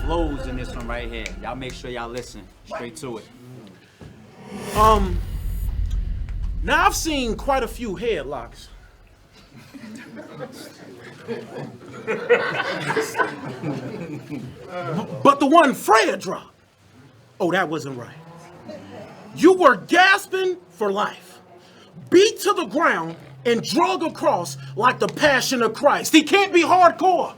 flows in this one right here. Y'all make sure y'all listen straight to it. Now I've seen quite a few headlocks. But the one Freya dropped, oh, that wasn't right. You were gasping for life, beat to the ground and drug across like the Passion of Christ. He can't be hardcore.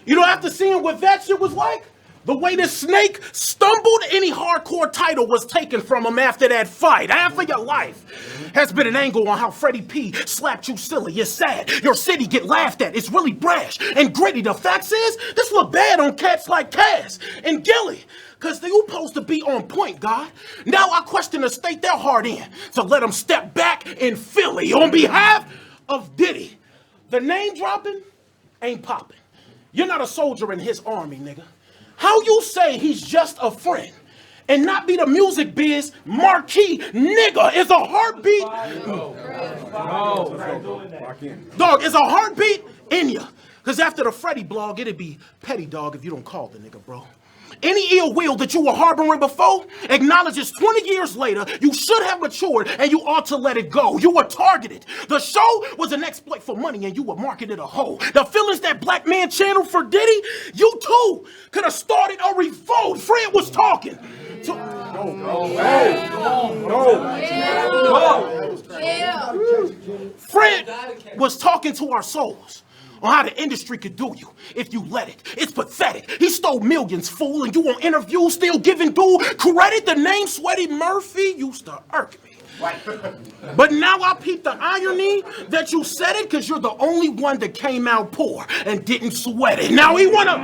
You know, after seeing what that shit was like, the way this snake stumbled, any hardcore title was taken from him after that fight. Half of your life has been an angle on how Freddie P slapped you silly. It's sad. Your city get laughed at. It's really brash and gritty. The facts is, this look bad on cats like Cass and Gilly. Cause they supposed to be on point, God. Now I question the state their heart in to let them step back in Philly on behalf of Diddy. The name dropping ain't popping. You're not a soldier in his army, nigga. How you say he's just a friend and not be the music biz marquee nigga is a heartbeat? Dog, it's a heartbeat in ya. Cause after the Freddie blog, it'd be petty, dog, if you don't call the nigga, bro. Any ill will that you were harboring before acknowledges 20 years later you should have matured and you ought to let it go. You were targeted. The show was an exploit for money and you were marketed a hoe. The feelings that black man channeled for Diddy, you too could have started a revolt. Fred was talking. Fred was talking to our souls on how the industry could do you if you let it. It's pathetic. He stole millions, fool, and you on interviews still giving dude credit. The name Sweaty Murphy used to irk me. But now I peep the irony that you said it because you're the only one that came out poor and didn't sweat it. Now he wanna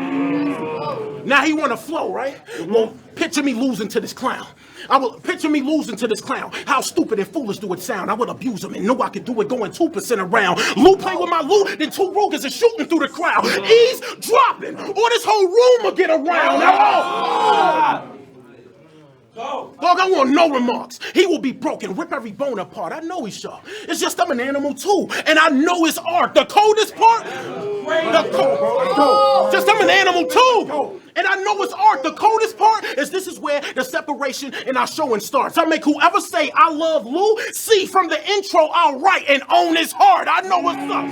flow, right? Well, picture me losing to this clown. Picture me losing to this clown. How stupid and foolish do it sound? I would abuse him and know I could do it going 2% around. Lou play with my Lou, then 2 Rugers are shooting through the crowd. Ease dropping, or this whole room will get around. Dog, I want no remarks. He will be broken, rip every bone apart. I know he's sharp. It's just I'm an animal too, and I know his art. The coldest part, just I'm an animal too, and I know his art. The coldest part is this is where the separation in our showing starts. I make whoever say I love Lou see from the intro I'll write and own his heart. I know what's up.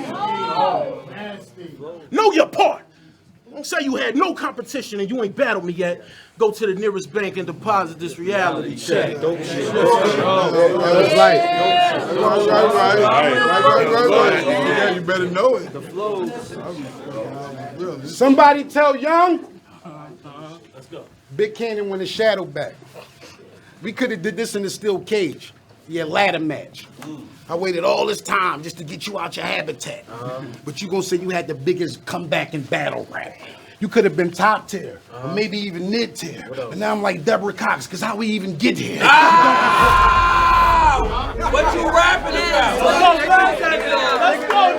Know your part. Don't say you had no competition and you ain't battled me yet. Go to the nearest bank and deposit this reality check. That was right. Yeah, you better know it. The flows. Somebody tell Young. Let's go. Big Kannon win the shadow back. We could have did this in the steel cage. Your ladder match. I waited all this time just to get you out your habitat. But you gonna say you had the biggest comeback in battle rap. You could have been top tier, or maybe even mid tier. And now I'm like Deborah Cox, cause how we even get here? What you rapping about? Let's go,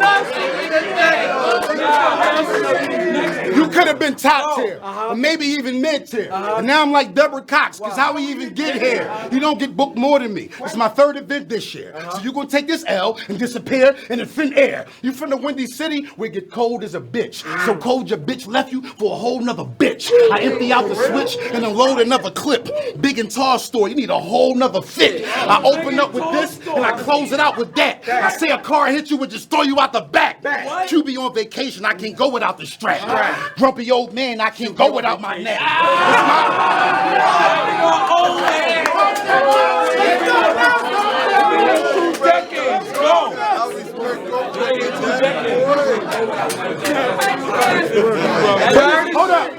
You could have been top tier, or maybe even mid tier. And now I'm like Deborah Cox, cause how we even get here? You don't get booked more than me. It's my 3rd event this year. So you gonna take this L and disappear in the thin air. You from the Windy City where it get cold as a bitch. So cold your bitch left you for a whole nother bitch. I empty out the switch and unload another clip. Big and tall store, you need a whole nother fit. I open up with this and I close it out with that. I say a car hit you and just throw you out the back. You be on vacation, I can't go without the strap. Grumpy old man, I can't go without my nap. Hold up.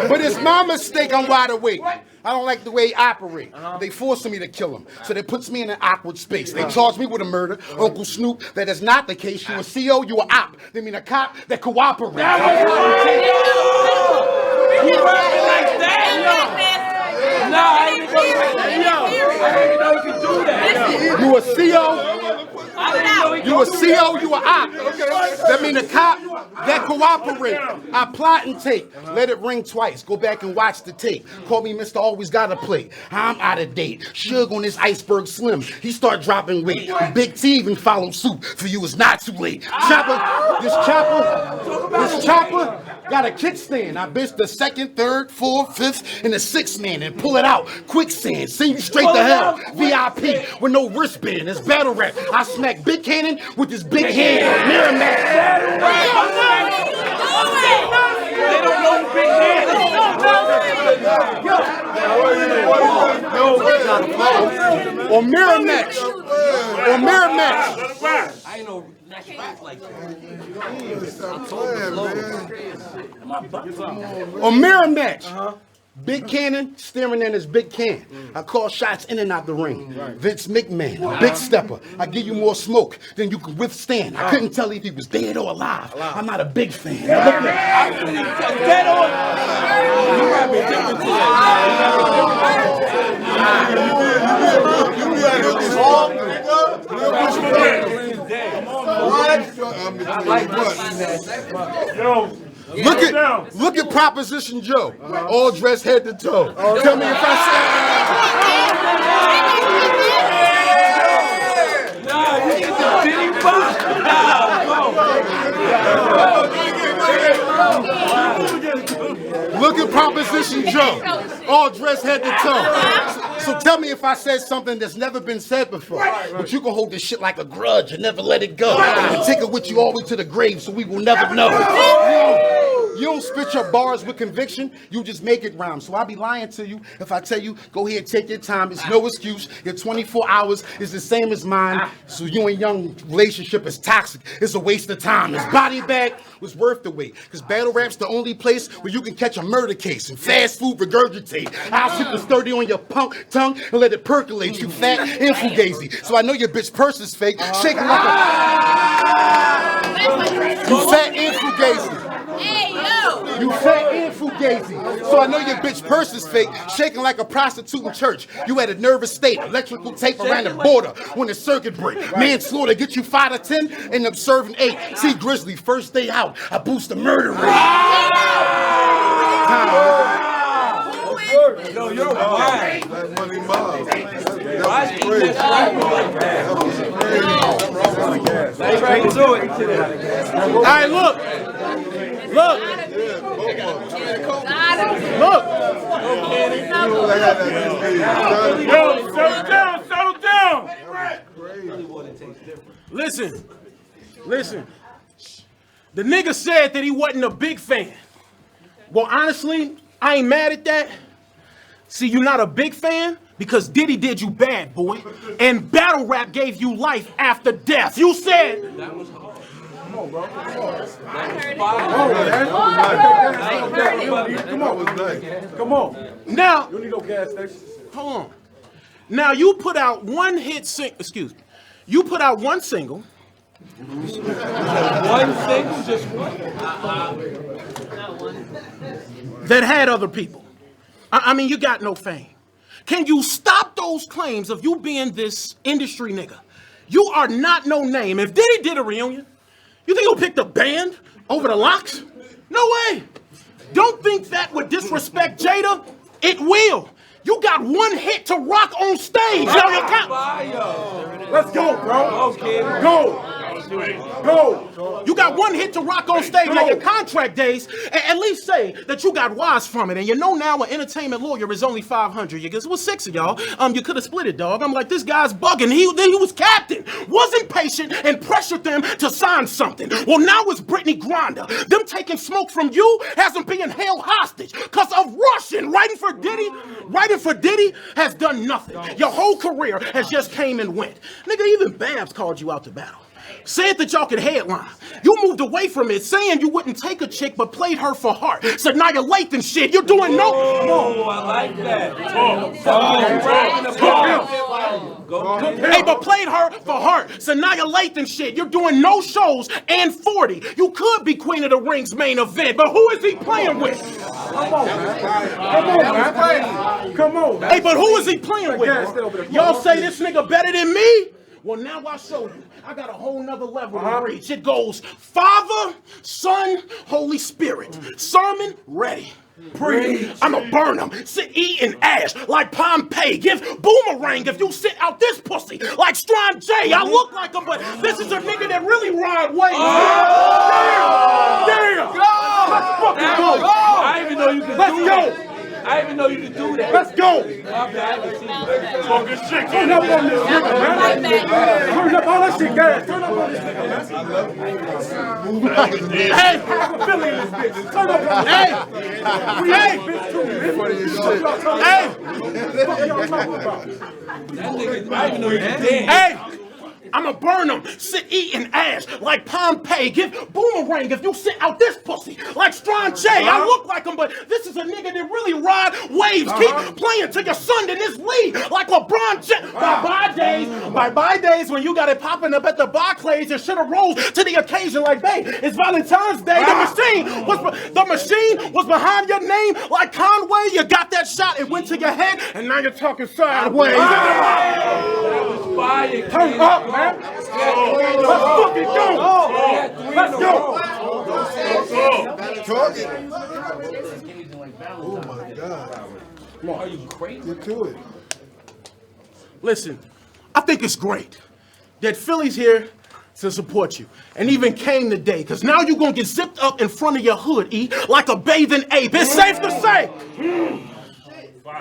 But it's my mistake I'm wide awake. I don't like the way he operate. They forcing me to kill him. So that puts me in an awkward space. They charge me with a murder. Uncle Snoop, that is not the case. You a CO, you a op. They mean a cop that cooperates. You rapping like that? Nah, I didn't know you could do that. You a CO? You a CO, you a op. That mean a cop that cooperate. I plot and take. Let it ring twice. Go back and watch the tape. Call me Mr. Always Gotta Play. I'm out of date. Suge on this iceberg slim. He start dropping weight. Big T even follow suit. For you it's not too late. This chopper Got a kickstand. I bitch the second, third, fourth, fifth, and the sixth man and pull it out. Quicksand. Send you straight to hell. VIP with no wristband. It's battle rap. I smack Big Kannon with this big hand. Mirror match. They don't know Big Kannon. Or mirror match. Or mirror match. I ain't no like that. Or mirror match. Big Kannon staring at his big can. I call shots in and out the ring. Vince McMahon, a big stepper. I give you more smoke than you can withstand. I couldn't tell if he was dead or alive. I'm not a big fan. Now look at Dead or Look at Proposition Joe, all dressed head to toe. Tell me if I Look at Proposition Joe, all dressed head to toe. So tell me if I said something that's never been said before. But you can hold this shit like a grudge and never let it go. And take it with you all the way to the grave so we will never know. You don't spit your bars with conviction, you just make it rhyme. So I'll be lying to you if I tell you, go ahead, take your time. It's no excuse. Your 24 hours is the same as mine. So you and young relationship is toxic. It's a waste of time. This body bag was worth the wait. Because battle rap's the only place where you can catch a murder case and fast food regurgitate. I'll sit the sturdy on your punk tongue and let it percolate, you fat and fugazi. So I know your bitch purse is fake. Shaking like a... You fat and fugazi. You fat and fugazi. So I know your bitch purse is fake, shaking like a prostitute in church. You had a nervous state, electrical tape around the border when the circuit break. Manslaughter get you 5 to 10 and observing 8. See Grizzly, first day out, I boost the murder rate. Yo, you're wild. That money mob. Why is he just rapping like that? Straight to it. All right, look. Look. Yo, settle down. Listen. The nigga said that he wasn't a big fan. Well, honestly, I ain't mad at that. See, you're not a big fan because Diddy did you bad, boy. And battle rap gave you life after death. You said... That was hard. Come on, bro. Come on. Now... You need no gas station. Hold on. Now, you put out one hit single... Excuse me. You put out one single... One single, just one. That had other people. I mean, you got no fame. Can you stop those claims of you being this industry nigga? You are not no name. If Diddy did a reunion, you think he'll pick the band over the Locks? No way. Don't think that would disrespect Jada. It will. You got one hit to rock on stage. Let's go, bro. Go. You got one hit to rock on stage on your contract days. At least say that you got wise from it. And you know now an entertainment lawyer is only 500. You guess it was 6 of y'all. You could have split it, dog. I'm like, this guy's bugging. He was captain. Wasn't patient and pressured them to sign something. Well, now it's Brittany Griner. Them taking smoke from you has them being held hostage because of Russian. Writing for Diddy has done nothing. Your whole career has just came and went. Nigga, even BAGZ called you out to battle. Said that y'all could headline. You moved away from it, saying you wouldn't take a chick, but played her for heart. Sanaya Lathan shit. You're doing no. Oh, I like that. Hey, but played her for heart. Sanaya Lathan shit. You're doing no shows and 40. You could be Queen of the Rings main event, but who is he playing with? Come on, man. Come on. Hey, but who is he playing with? Y'all say this nigga better than me? Well, now I'll show you. I got a whole nother level to reach. It goes Father, Son, Holy Spirit. Sermon ready. Breathe. I'ma burn them, sit, eat, and ash like Pompeii. Give boomerang if you sit out this pussy like Strong J. I look like him, but this is a nigga that really ride waves. Damn! Let's fucking go! I didn't even know you could do that. I didn't even know you could do that. Let's go! Talking shit. Turn up on this nigga, man. Turn up on this shit, guys. Turn up on this nigga, man. Hey, Philly in this bitch. Turn up on this. Hey! We ain't bitch too, man. Hey! What y'all talking about? That nigga, I didn't even know you could dance. Hey! I'ma burn them, sit, eat, and ash like Pompeii. Give boomerang if you sit out this pussy like Strong J. I look like him, but this is a nigga that really ride waves. Keep playing till your son in this league like LeBron James. Bye-bye days when you got it popping up at the Barclays and should have rose to the occasion like, babe, it's Valentine's Day. The machine was behind your name like Conway. You got that shot, it went to your head, and now you're talking sideways. That was fire. Turn up, man. Let's fucking go. Let's go. Oh my God. Are you crazy? You could. Listen, I think it's great that Philly's here to support you. And even came today, because now you're going to get zipped up in front of your hood, E, like a bathing ape. It's safe to say.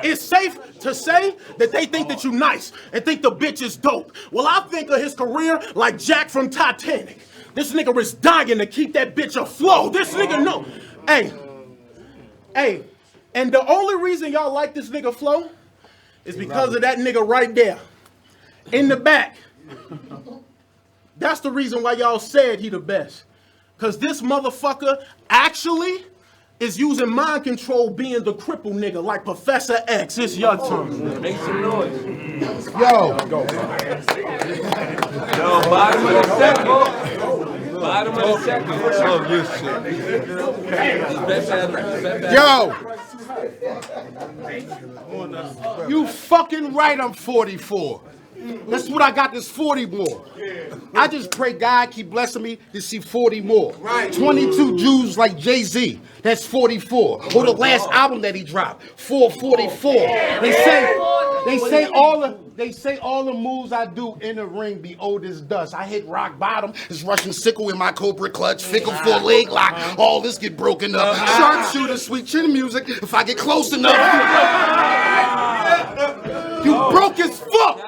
It's safe to say that they think that you nice and think the bitch is dope. Well, I think of his career like Jack from Titanic. This nigga is dying to keep that bitch afloat. This nigga know. Hey, and the only reason y'all like this nigga Flo is because of that nigga right there in the back. That's the reason why y'all said he the best. Because this motherfucker actually is using mind control, being the cripple nigga like Professor X. It's your turn. Make some noise. Yo, Yo, bottom of the second. Bottom of the second. Love this shit. yo. You fucking right, I'm 44. That's what I got, this 40 more. I just pray God keep blessing me to see 40 more. 22 Jews like Jay-Z, that's 44. Or the last album that he dropped, 444. They say all the moves I do in the ring be old as dust. I hit rock bottom, it's Russian sickle in my Cobra clutch, fickle full leg lock, all this get broken up. Sharpshooter, sweet chin music, if I get close enough. You broke as fuck.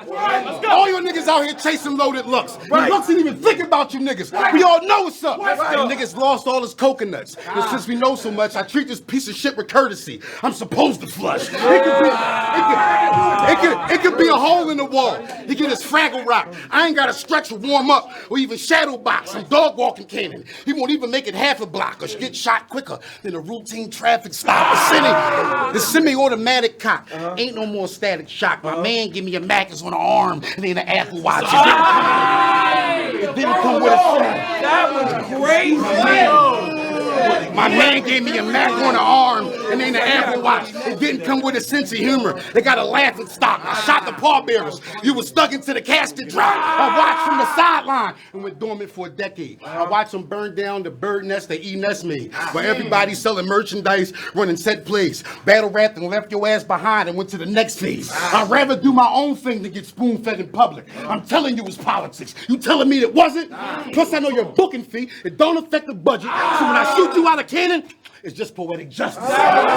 All your niggas out here chasing loaded looks. The looks ain't even thinking about you niggas. We all know what's up. And niggas lost all his coconuts. But since we know so much, I treat this piece of shit with courtesy. I'm supposed to flush. It could be a hole in the wall. He get his Fraggle Rock. I ain't got to stretch or warm up or even shadow box. I'm dog walking Kannon. He won't even make it half a block or get shot quicker than a routine traffic stop. The semi-automatic cock ain't no more static shock. My man give me a Maccas on the arm and then an Apple Watch. It didn't come with a semi. That was crazy. My man gave me a Mac on the arm and then the Apple Watch. It didn't come with a sense of humor. They got a laughing stock. I shot the pallbearers. You was stuck into the casket drop. I watched from the sideline and went dormant for a decade. I watched them burn down the bird nest that Ness made, where everybody's selling merchandise, running set plays, battle rapped and left your ass behind and went to the next phase. I'd rather do my own thing than get spoon-fed in public. I'm telling you it's politics. You telling me it wasn't? Plus I know your booking fee. It don't affect the budget. So when I shoot you out of Kannon, it's just poetic justice. Stop.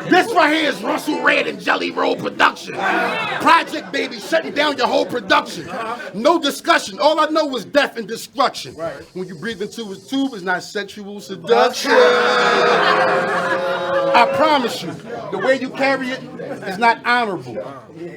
This right here is Russell Red and Jelly Roll production. Project Baby shutting down your whole production. No discussion. All I know is death and destruction. When you breathe into his tube, it's not sexual seduction. I promise you, the way you carry it is not honorable.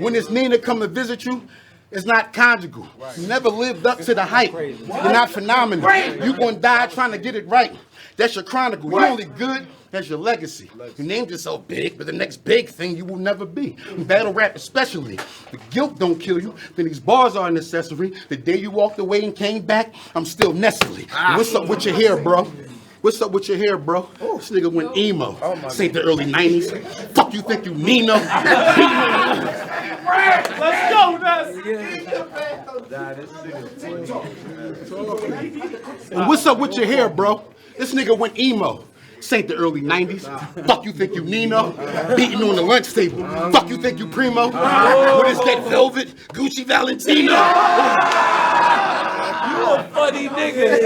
When this Nina come to visit you, it's not conjugal. You never lived up to the hype. You're not phenomenal. You're going to die trying to get it right. That's your chronicle. You're only good as your legacy. You named yourself big, but the next big thing you will never be. In battle rap especially. The guilt don't kill you, then these bars are a necessary. The day you walked away and came back, I'm still Nestle. What's up with your hair, bro? What's up with your hair, bro? This nigga went emo. This ain't the early 90s. Fuck you think you Nino? Let's go, Ness. And what's up with your hair, bro? This nigga went emo. This ain't the early 90s. Fuck you think you Nino? Beating on the lunch table. Fuck you think you Primo? What is that velvet? Gucci Valentino? You a funny nigga.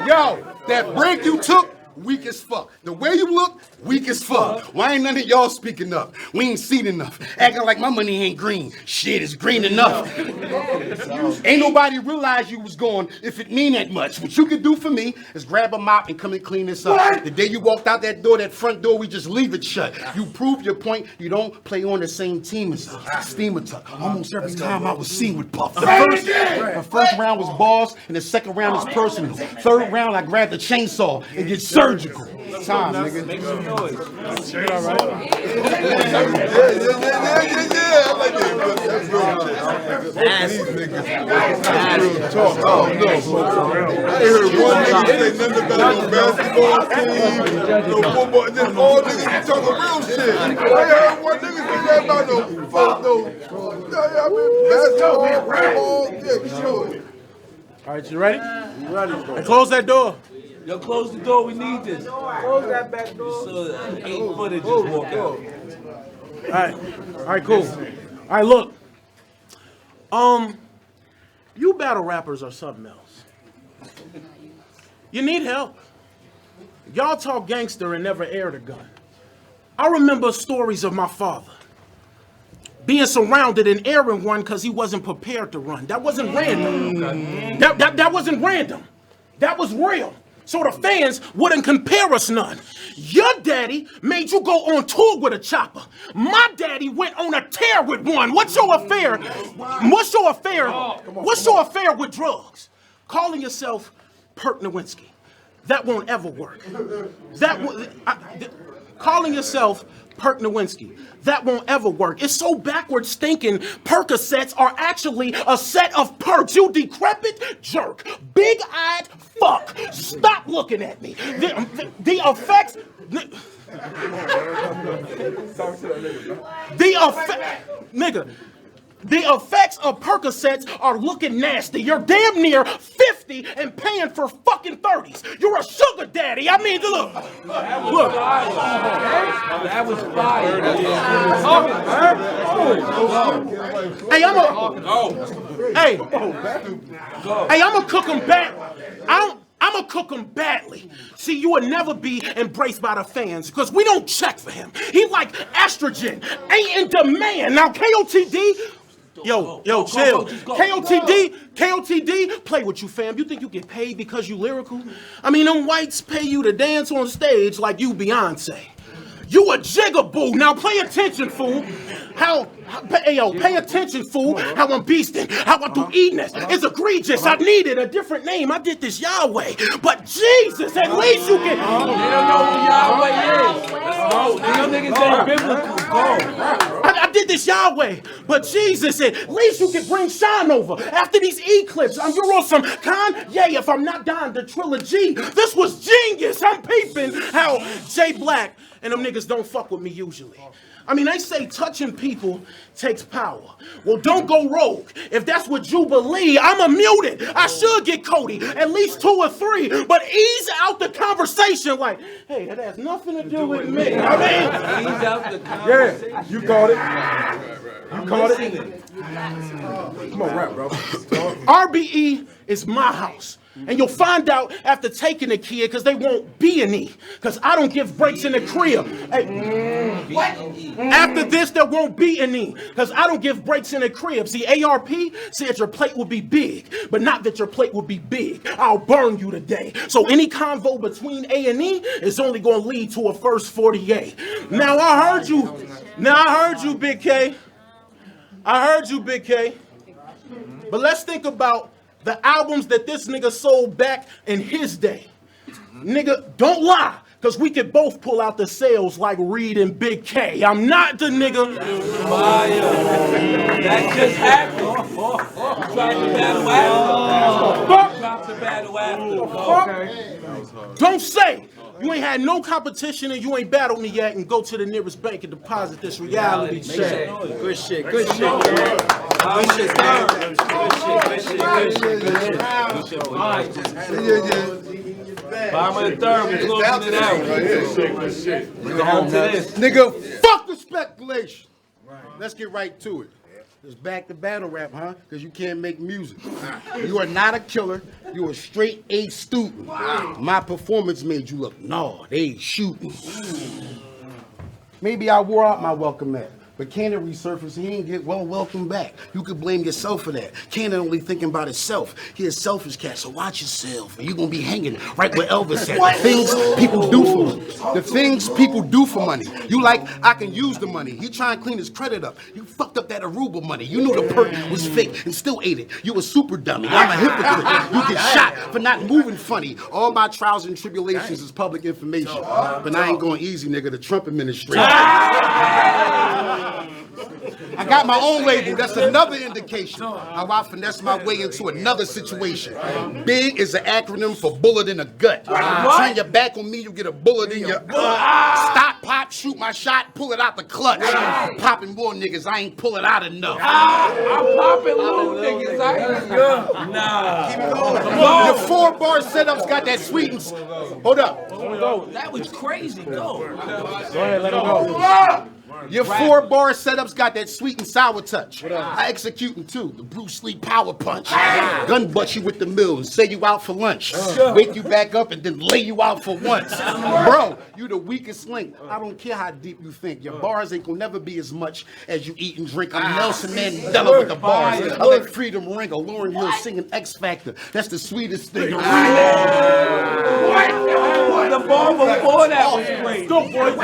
Yo, that break you took, weak as fuck. The way you look, weak as fuck. Why ain't none of y'all speaking up? We ain't seen enough. Acting like my money ain't green. Shit is green enough. Ain't nobody realize you was gone if it mean that much. What you could do for me is grab a mop and come and clean this up. What? The day you walked out that door, that front door, we just leave it shut. You prove your point. You don't play on the same team as us. Steamer tuck. Almost every time I was seen with Puff. The first round was balls, and the second round was personal. Third round, I grabbed the chainsaw and get surgical. Time, nigga. Make some noise. Yeah. I like that. These niggas. Real talk. Oh, no. I ain't heard one nigga say nothing about no basketball team, no football. Just all niggas be talking real shit. I ain't heard one nigga say that about no basketball, football. Yeah, sure. All right, you ready? Ready. Close that door. Yo, close the door. We need this. Close that back door. So 8 footage just walk out. All right, cool. All right, look. You battle rappers are something else. You need help. Y'all talk gangster and never aired a gun. I remember stories of my father being surrounded and airing one because he wasn't prepared to run. That wasn't random. That wasn't random. That was real. So the fans wouldn't compare us none. Your daddy made you go on tour with a chopper. My daddy went on a tear with one. What's your affair? What's your affair? What's your affair with drugs? Calling yourself P.A.Y.N.E. Nowinski. That won't ever work. Calling yourself P.A.Y.N.E. Nowinski. That won't ever work. It's so backwards thinking Percocets are actually a set of perks. You decrepit jerk. Big-eyed fuck. Stop looking at me. The effects... The effects of Percocets are looking nasty. You're damn near 50 and paying for fucking 30s. You're a sugar daddy. I mean, look. That was fire. Hey, I'm gonna cook them back. I'm gonna cook him badly. See, you will never be embraced by the fans because we don't check for him. He like estrogen, ain't in demand. Now, KOTD, yo, chill. KOTD, play with you, fam. You think you get paid because you lyrical? I mean, them whites pay you to dance on stage like you Beyonce. You a jigaboo. Now pay attention, fool. Pay attention, fool. How I'm beasting. How I do Ness. It's egregious. I needed a different name. I did this Yahweh. But Jesus, at least you can. They don't know who Yahweh is. Them niggas ain't biblical. I did this Yahweh. But Jesus, at least you can bring shine over. After these eclipses, you're on some Kanye. If I'm not dying, the trilogy. This was genius. I'm peeping how Jay Black and them niggas don't fuck with me usually. I mean, they say touching people takes power. Well, don't go rogue. If that's what you believe, I'm a mutant. I should get Cody, at least 2 or 3, but ease out the conversation like, hey, that has nothing to do with me. I mean, Ease out the conversation. Yeah, you caught it. You caught it. Come on, rap, bro. RBE is my house. And you'll find out after taking the kid because they won't B&E. Because I don't give breaks in the crib. Hey, what? After this, there won't be any. Because I don't give breaks in the crib. See, ARP said your plate will be big. But not that your plate will be big. I'll burn you today. So any convo between A&E is only going to lead to a first 48. Now I heard you, Big K. I heard you, Big K. But let's think about the albums that this nigga sold back in his day. Nigga, don't lie, because we could both pull out the sales like Reed and Big K. I'm not the nigga. That just happened. Drop the battle after. Don't say. You you ain't had no competition and you ain't battled me yet, and go to the nearest bank and deposit this reality check. Good shit, good shit, man. Good shit, man. Good shit. Bottom of the third, we're closing it out. We're going to this. Nigga, fuck the speculation. Let's get right to it. It's back to battle rap, huh? Because you can't make music. You are not a killer. You a straight A student. My performance made you look, no, they ain't shooting. Maybe I wore out my welcome mat. But Kannon resurfaced, he ain't get welcome back. You could blame yourself for that. Kannon only thinking about himself. He a selfish cat, so watch yourself. Or you gonna be hanging right where Elvis at. The things people do for money. The things people do for money. You like, I can use the money. He trying to clean his credit up. You fucked up that Aruba money. You knew the perk was fake and still ate it. You a super dummy. I'm a hypocrite. You get shot for not moving funny. All my trials and tribulations is public information. But I ain't going easy, nigga. The Trump administration. I got my own label. That's another indication how I finesse my way into another situation. BIGG is an acronym for bullet in the gut. Turn your back on me, you get a bullet in your stop, pop, shoot my shot, pull it out the clutch. Popping more niggas, I ain't pull it out enough. I'm popping little niggas. I ain't nah. Keep going. Your 4-bar setups got that sweet and... Hold up. That was crazy. Go. Go ahead, let him go. Your 4-bar setups got that sweet and sour touch. I executing too, the Bruce Lee power punch. Gun butt you with the MILLZ, say you out for lunch. Wake you back up and then lay you out for once. Bro, you the weakest link. I don't care how deep you think. Your bars ain't gonna never be as much as you eat and drink. I'm Nelson Mandela with the bars. I let freedom ring, or Lauryn Hill singing X Factor. That's the sweetest thing. The ball before that was great. Go, boy,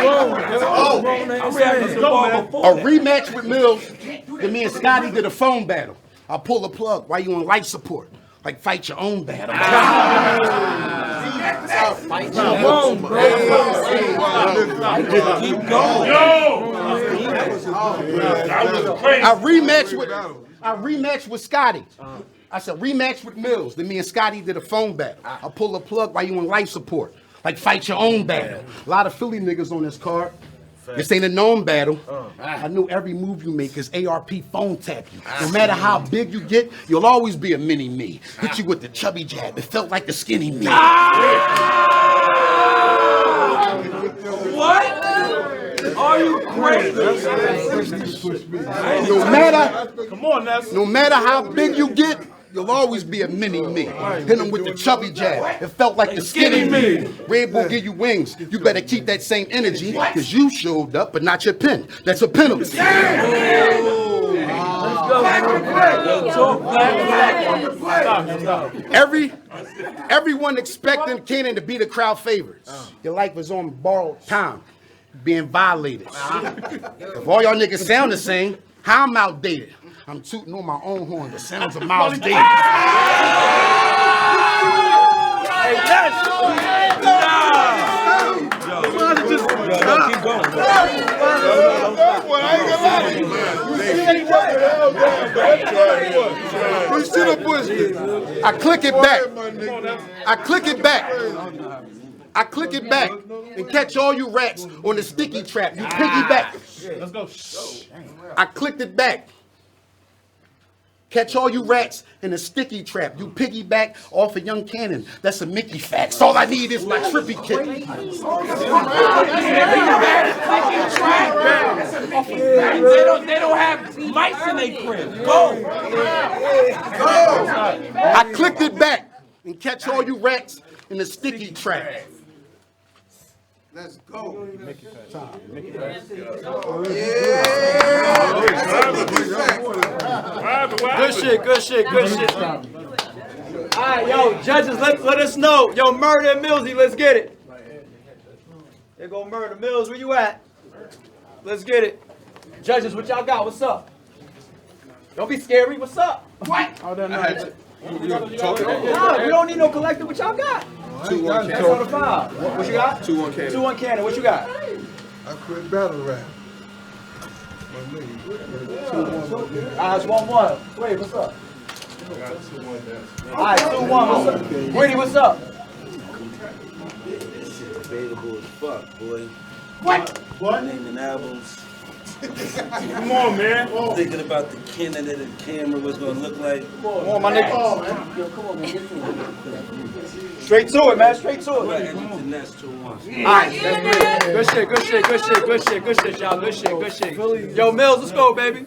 A rematch with MILLZ, then me and Scotty did a phone battle. I pull the plug while you on life support. Like fight your own battle. Fight your own, bro. Keep going. I rematch with Scotty. I said rematch with MILLZ. Then me and Scotty did a phone battle. I pull the plug while you on life support. Like fight your own battle. A lot of Philly niggas on this card. This ain't a known battle. I knew every move you make because ARP phone tap you. No matter how big you get, you'll always be a mini me. Hit you with the chubby jab. It felt like the skinny me. What? Are you crazy? No matter how big you get, you'll always be a mini me. Hit him with the chubby jab. It felt like the skinny me. Red Bull give you wings. You better keep that same energy because you showed up, but not your pen. That's a penalty. Everyone expecting Kannon to be the crowd favorites. Your life was on borrowed time, being violated. If all y'all niggas sound the same, how I'm outdated? I'm tooting on my own horn. The sounds of Miles Davis. Hey, Ness! Keep going. I click it back. I click it back. I click it back and catch all you rats on the sticky trap. You piggyback. Let's go. I clicked it back. Catch all you rats in a sticky trap. You piggyback off of young Kannon. That's a Mickey fact. All I need is my trippy kick. They don't have mice in their crib. Go. I clicked it back and catch all you rats in the sticky trap. Let's go. Good shit, good shit, good shit. All right, yo, judges, let us know. Yo, Murda and MILLZ, let's get it. There go Murda. MILLZ, where you at? Let's get it. Judges, what y'all got? What's up? Don't be scary. What's up? What? Oh, that night. Nah, we don't need no collector. What y'all got? 2-1 That's on the 5. What you got? 2-1 Kannon. 2-1 Kannon. What you got? I quit battle rap. It's 1-1. Wait, what's up? All right, 2-1. What's up? Gwitty, what's up? debatable as fuck, boy. What? Naming albums. Come on, man. Thinking about the Kannon of the camera, what's gonna look like. Come on, my nigga. Straight to it, man. Straight to Right, it. and to Ness 2-1. Alright, that's good. Good shit, good shit, good shit, good shit, good shit, y'all. Good shit, good shit. Yo, Mills, let's go, baby.